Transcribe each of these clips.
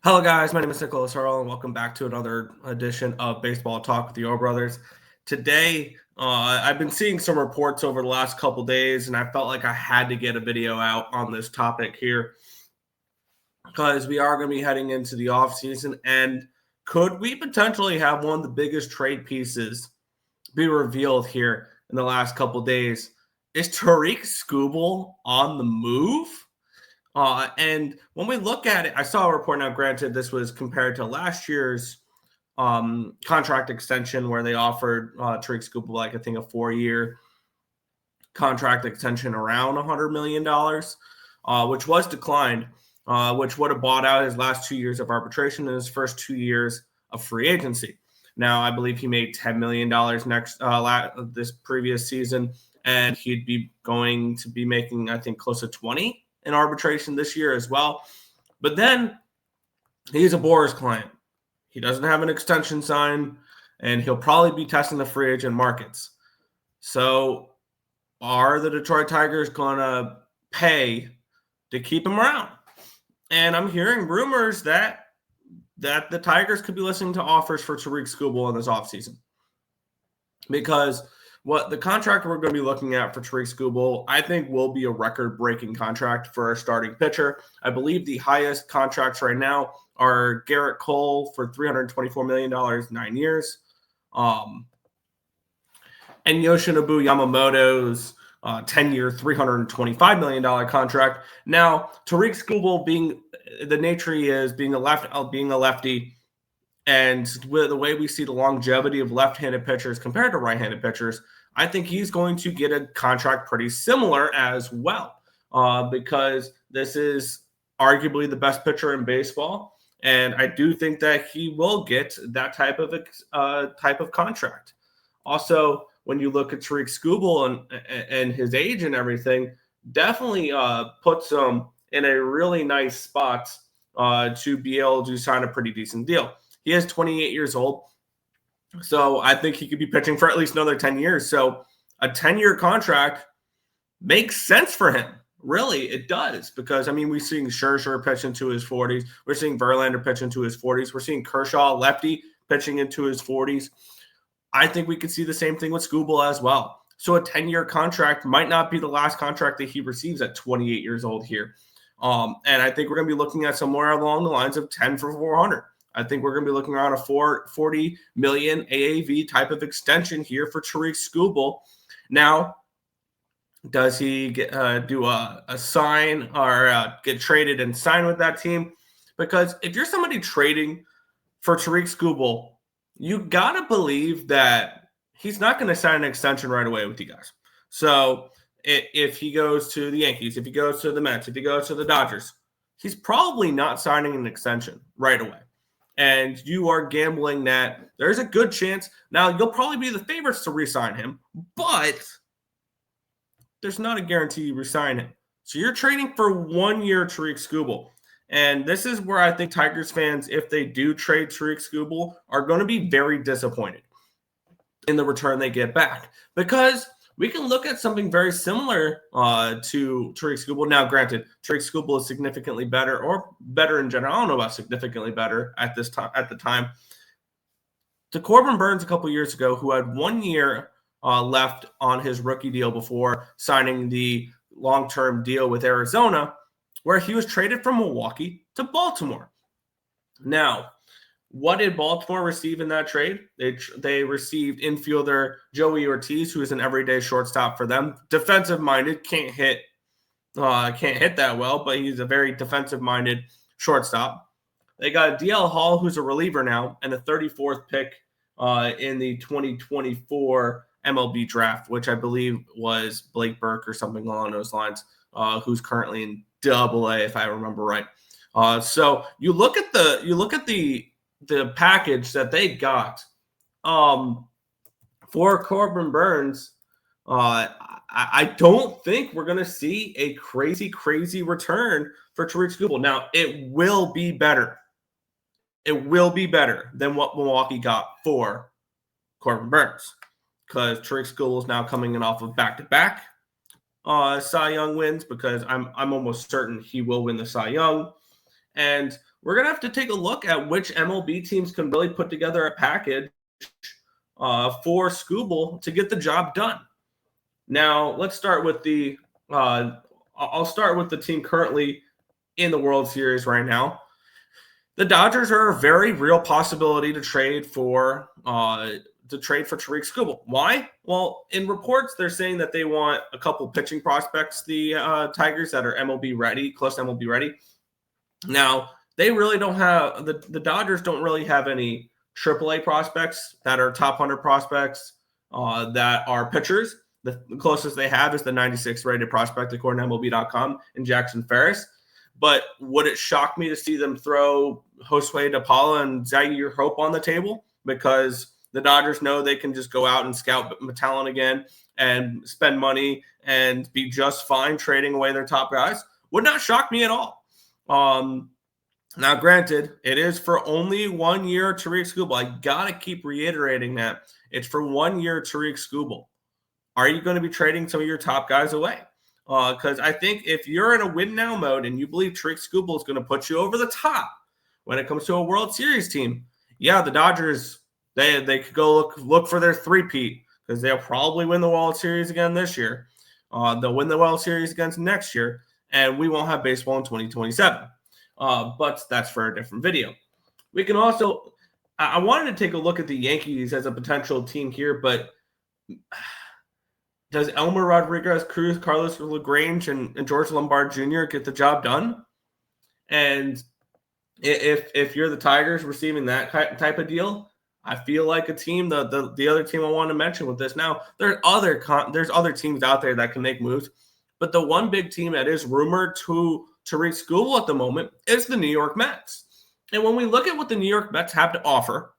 Hello, guys. My name is Nicholas Earl, and welcome back to another edition of Baseball Talk with the O Brothers. Today, I've been seeing some reports over the last couple days, and I felt like I had to get a video out on this topic here because we are going to be heading into the offseason. And could we potentially have one of the biggest trade pieces be revealed here in the last couple days? Is Tarik Skubal on the move? And when we look at it, I saw a report. Now, granted, this was compared to last year's contract extension where they offered Tarik Skubal, I think, a 4-year contract extension around $100 million, which was declined, which would have bought out his last 2 years of arbitration and his first 2 years of free agency. Now, I believe he made $10 million this previous season, and he'd be going to be making, I think, close to 20 in arbitration this year as well. But then he's a Boras client. He doesn't have an extension signed, and he'll probably be testing the free agent markets. So are the Detroit Tigers going to pay to keep him around? And I'm hearing rumors that the Tigers could be listening to offers for Tarik Skubal in this offseason. Because what the contract we're going to be looking at for Tarik Skubal, I think, will be a record-breaking contract for a starting pitcher. I believe the highest contracts right now are Garrett Cole for $324 million, 9 years, and Yoshinobu Yamamoto's 10-year, $325 million contract. Now, Tarik Skubal, being the nature he is, being a lefty, and with the way we see the longevity of left-handed pitchers compared to right-handed pitchers, I think he's going to get a contract pretty similar as well, because this is arguably the best pitcher in baseball, and I do think that he will get that type of contract. Also, when you look at Tarik Skubal and his age and everything, definitely puts him in a really nice spot to be able to sign a pretty decent deal. He is 28 years old, so I think he could be pitching for at least another 10 years. So a 10-year contract makes sense for him. Really, it does. Because, we're seeing Scherzer pitch into his 40s. We're seeing Verlander pitch into his 40s. We're seeing Kershaw, lefty, pitching into his 40s. I think we could see the same thing with Skubal as well. So a 10-year contract might not be the last contract that he receives at 28 years old here. And I think we're going to be looking at somewhere along the lines of 10 for 400. I think we're going to be looking around a $40 million AAV type of extension here for Tarik Skubal. Now, does he do a sign or get traded and sign with that team? Because if you're somebody trading for Tarik Skubal, you got to believe that he's not going to sign an extension right away with you guys. So if he goes to the Yankees, if he goes to the Mets, if he goes to the Dodgers, he's probably not signing an extension right away. And you are gambling that there's a good chance. Now, you'll probably be the favorites to re-sign him, but there's not a guarantee you re-sign him. So you're trading for 1 year Tarik Skubal. And this is where I think Tigers fans, if they do trade Tarik Skubal, are going to be very disappointed in the return they get back. Because we can look at something very similar to Tarik Skubal. Now, granted, Tarik Skubal is significantly better, or better in general. I don't know about significantly better at the time. To Corbin Burns a couple years ago, who had 1 year left on his rookie deal before signing the long-term deal with Arizona, where he was traded from Milwaukee to Baltimore. Now, what did Baltimore receive in that trade? They received infielder Joey Ortiz, who is an everyday shortstop for them. Defensive-minded, can't hit that well, but he's a very defensive-minded shortstop. They got DL Hall, who's a reliever now, and a 34th pick in the 2024 MLB draft, which I believe was Blake Burke or something along those lines, who's currently in Double-A, if I remember right. So you look at the package that they got for Corbin Burns. I don't think we're going to see a crazy return for Tarik Skubal. Now, it will be better. It will be better than what Milwaukee got for Corbin Burns, because Tarik Skubal is now coming in off of back-to-back Cy Young wins, because I'm almost certain he will win the Cy Young. And we're going to have to take a look at which MLB teams can really put together a package for Skubal to get the job done. Now, let's start with I'll start with the team currently in the World Series right now. The Dodgers are a very real possibility to trade for Tarik Skubal. Why? Well, in reports, they're saying that they want a couple pitching prospects, the Tigers, that are MLB ready, close to MLB ready. Now, they really don't have the Dodgers don't really have any AAA prospects that are top 100 prospects that are pitchers. The closest they have is the 96 rated prospect according to MLB.com and Jackson Ferris. But would it shock me to see them throw Josue DePaula and Zaire Hope on the table? Because the Dodgers know they can just go out and scout talent again and spend money and be just fine trading away their top guys. Would not shock me at all. Now, granted, it is for only 1 year Tarik Skubal. I got to keep reiterating that. It's for 1 year Tarik Skubal. Are you going to be trading some of your top guys away? Because I think if you're in a win now mode and you believe Tarik Skubal is going to put you over the top when it comes to a World Series team, yeah, the Dodgers, they could go look for their three-peat because they'll probably win the World Series again this year. They'll win the World Series again next year, and we won't have baseball in 2027. But that's for a different video. We can also – I wanted to take a look at the Yankees as a potential team here, but – does Elmer Rodriguez, Cruz, Carlos LaGrange, and George Lombard Jr. get the job done? And if you're the Tigers receiving that type of deal, I feel like a team, the other team I want to mention with this now, there's other teams out there that can make moves, but the one big team that is rumored to Tarik Skubal at the moment is the New York Mets. And when we look at what the New York Mets have to offer,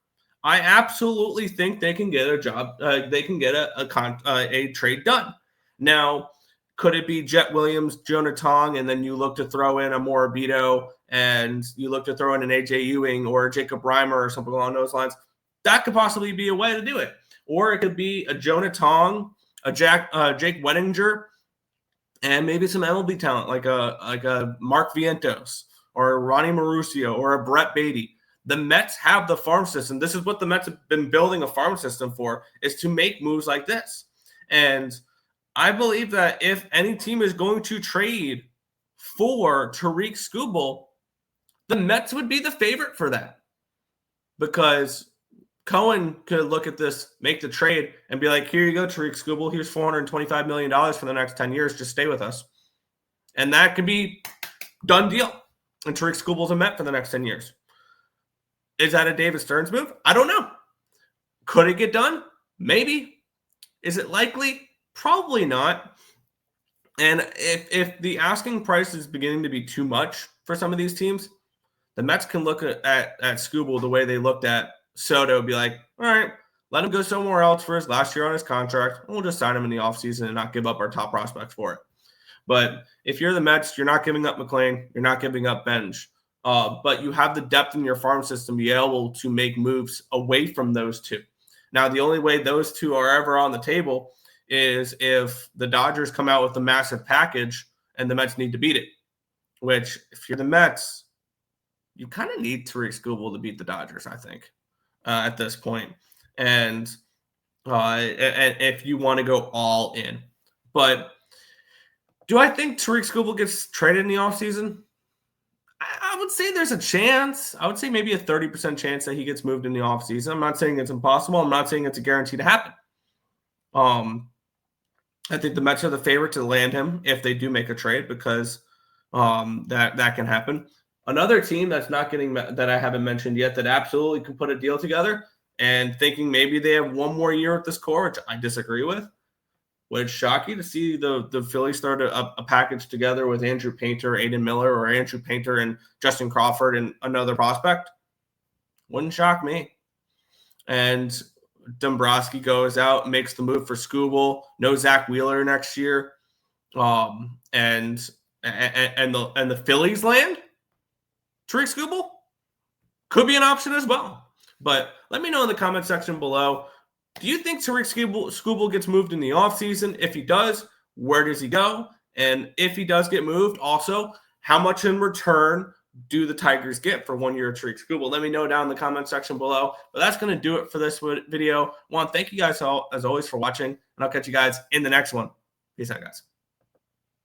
I absolutely think they can get a job. They can get a trade done. Now, could it be Jet Williams, Jonah Tong, and then you look to throw in a Morabito and you look to throw in an AJ Ewing or a Jacob Reimer or something along those lines? That could possibly be a way to do it. Or it could be a Jonah Tong, a Jake Wettinger, and maybe some MLB talent like a Mark Vientos or a Ronnie Mauricio or a Brett Beatty. The Mets have the farm system. This is what the Mets have been building a farm system for, is to make moves like this. And I believe that if any team is going to trade for Tarik Skubal, the Mets would be the favorite for that. Because Cohen could look at this, make the trade, and be like, here you go, Tarik Skubal. Here's $425 million for the next 10 years. Just stay with us. And that could be done deal. And Tarik Skubal's a Met for the next 10 years. Is that a David Stearns move? I don't know. Could it get done? Maybe. Is it likely? Probably not. And if the asking price is beginning to be too much for some of these teams, the Mets can look at Skubal the way they looked at Soto, be like, all right, let him go somewhere else for his last year on his contract, and we'll just sign him in the offseason and not give up our top prospects for it. But if you're the Mets, you're not giving up McClain, you're not giving up Benj. But you have the depth in your farm system to be able to make moves away from those two. Now, the only way those two are ever on the table is if the Dodgers come out with a massive package and the Mets need to beat it, which if you're the Mets, you kind of need Tarik Skubal to beat the Dodgers, I think, at this point. And if you want to go all in. But do I think Tarik Skubal gets traded in the offseason? I would say there's a chance. I would say maybe a 30% chance that he gets moved in the offseason. I'm not saying it's impossible. I'm not saying it's a guarantee to happen. I think the Mets are the favorite to land him if they do make a trade because that can happen. Another team that's not getting that I haven't mentioned yet that absolutely can put a deal together and thinking maybe they have one more year with this core, which I disagree with. Would it shock you to see the Phillies start a package together with Andrew Painter, Aiden Miller, or Andrew Painter and Justin Crawford and another prospect? Wouldn't shock me. And Dombrowski goes out, makes the move for Skubal, no Zach Wheeler next year, and the Phillies land Tarik Skubal could be an option as well. But let me know in the comment section below. Do you think Tarik Skubal gets moved in the offseason? If he does, where does he go? And if he does get moved, also, how much in return do the Tigers get for 1 year of Tarik Skubal? Let me know down in the comment section below. But that's going to do it for this video. I want to thank you guys all, as always, for watching, and I'll catch you guys in the next one. Peace out, guys.